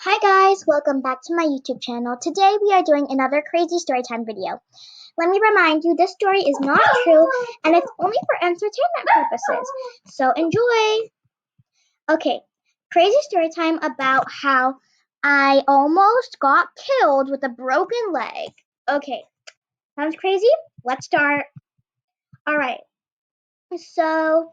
Hi guys, welcome back to my YouTube channel. Today we are doing another crazy storytime video. Let me remind you, this story is not true and it's only for entertainment purposes. So enjoy! Okay, crazy storytime about how I almost got killed with a broken leg. Okay, sounds crazy? Let's start. Alright, so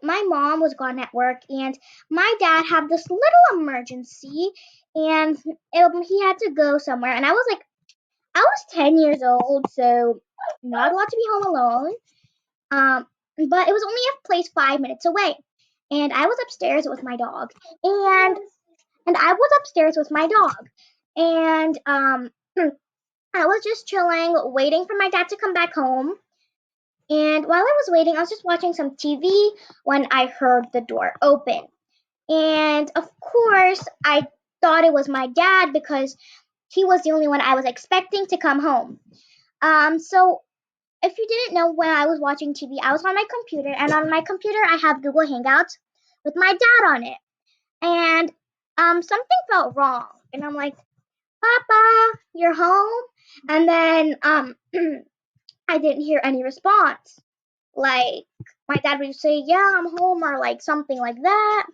my mom was gone at work and my dad had this little emergency and he had to go somewhere and I was 10 years old, so not allowed to be home alone. um but it was only a place 5 minutes away, and I was upstairs with my dog, and I was upstairs with my dog, and I was just chilling waiting for my dad to come back home. And while I was waiting, I was just watching some TV when I heard the door open. And of course, I thought it was my dad because he was the only one I was expecting to come home. So if you didn't know, when I was watching TV, I was on my computer, and on my computer I have Google Hangouts with my dad on it. And something felt wrong, and I'm like, "Papa, you're home?" And then I didn't hear any response. Like, my dad would say, "Yeah, I'm home," or like something like that.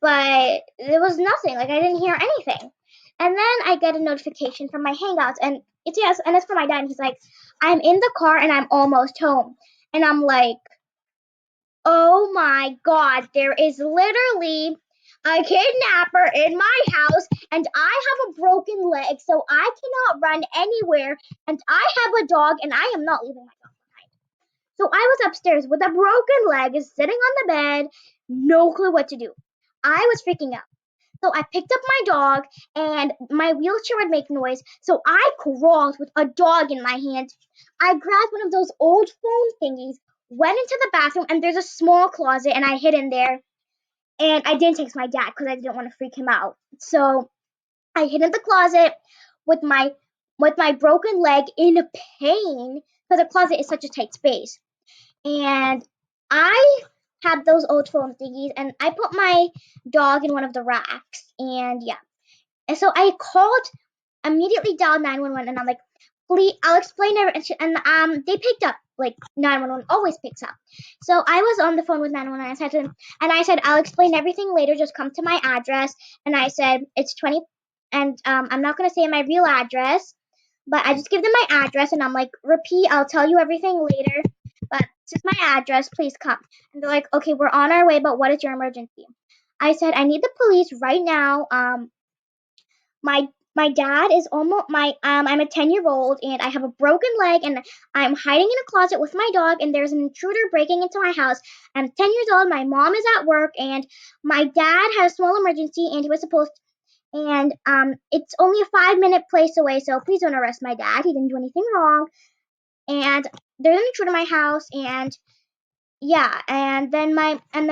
But there was nothing. Like, I didn't hear anything. And then I get a notification from my Hangouts, and it's for my dad. And he's like, "I'm in the car and I'm almost home." And I'm like, "Oh my God, there is literally a kidnapper in my house, and I have a broken leg, so I cannot run anywhere, and I have a dog, and I am not leaving my dog behind." So I was upstairs with a broken leg, sitting on the bed, no clue what to do. I was freaking out. So I picked up my dog, and my wheelchair would make noise. So I crawled with a dog in my hand. I grabbed one of those old phone thingies, went into the bathroom, and there's a small closet, and I hid in there. And I didn't text my dad because I didn't want to freak him out. So I hid in the closet with my broken leg in pain, because the closet is such a tight space. And I had those old phone thingies, and I put my dog in one of the racks. And yeah. And so I called, immediately dialed 911, and I'm like, "Please, I'll explain everything." And they picked up. Like, 911 always picks up. So I was on the phone with 911. I said to him, and I said, "I'll explain everything later. Just come to my address." And I said, "It's 20, and I'm not gonna say my real address, but I just give them my address, and I'm like, repeat, I'll tell you everything later, but this is my address. Please come." And they're like, "Okay, we're on our way, but what is your emergency?" I said, "I need the police right now. My dad is almost my I'm a 10-year-old, and I have a broken leg, and I'm hiding in a closet with my dog, and there's an intruder breaking into my house. I'm 10 years old, my mom is at work, and my dad had a small emergency, and he was supposed and it's only a 5-minute place away, so please don't arrest my dad. He didn't do anything wrong. And there's an intruder in my house, and yeah, and then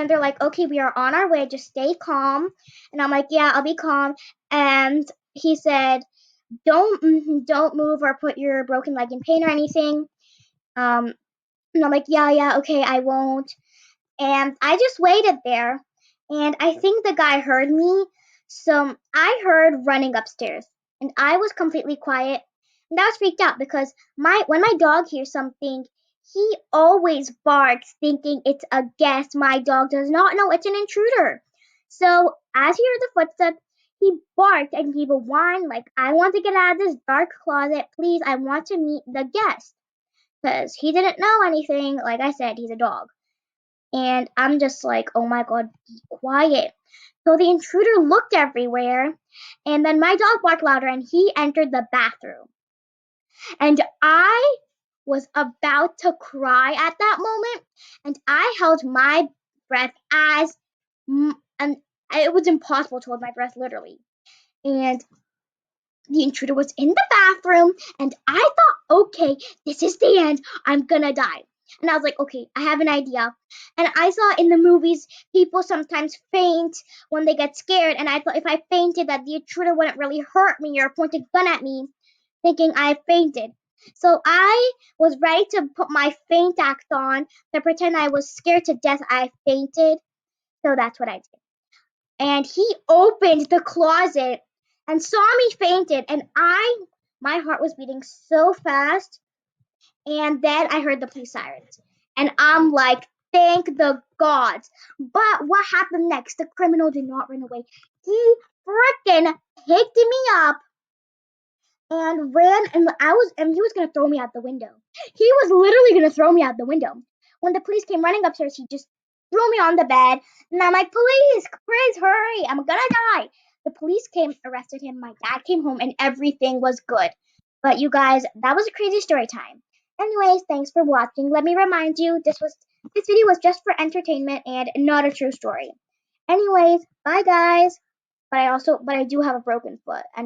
they're like, "Okay, we are on our way, just stay calm." And I'm like, "Yeah, I'll be calm." And he said, don't move or put your broken leg in pain or anything." And I'm like, "Yeah, okay, I won't." And I just waited there, and I think the guy heard me, so I heard running upstairs, and I was completely quiet, and I was freaked out because my when my dog hears something, he always barks, thinking it's a guest. My dog does not know it's an intruder. So as he heard the footsteps, he barked and he would whine like, "I want to get out of this dark closet, please. I want to meet the guest." Because he didn't know anything. Like I said, he's a dog. And I'm just like, "Oh my God, be quiet." So the intruder looked everywhere, and then my dog barked louder, and he entered the bathroom. And I was about to cry at that moment, and I held my breath and it was impossible to hold my breath, literally. And the intruder was in the bathroom, and I thought, "Okay, this is the end. I'm gonna die." And I was like, "Okay, I have an idea." And I saw in the movies people sometimes faint when they get scared, and I thought if I fainted that the intruder wouldn't really hurt me or point a gun at me, thinking I fainted. So I was ready to put my faint act on to pretend I was scared to death I fainted. So that's what I did. and he opened the closet and saw me fainted, and my heart was beating so fast. And then I heard the police sirens, and I'm like, thank the gods. But what happened next? The criminal did not run away. He freaking picked me up and ran, and he was gonna throw me out the window. He was literally gonna throw me out the window. When the police came running upstairs, he just threw me on the bed, and I'm like, please hurry, I'm gonna die. The police came, arrested him, my dad came home, and everything was good. But you guys, that was a crazy story time. Anyways, thanks for watching. Let me remind you, this video was just for entertainment and not a true story. Anyways, bye guys. But I do have a broken foot. And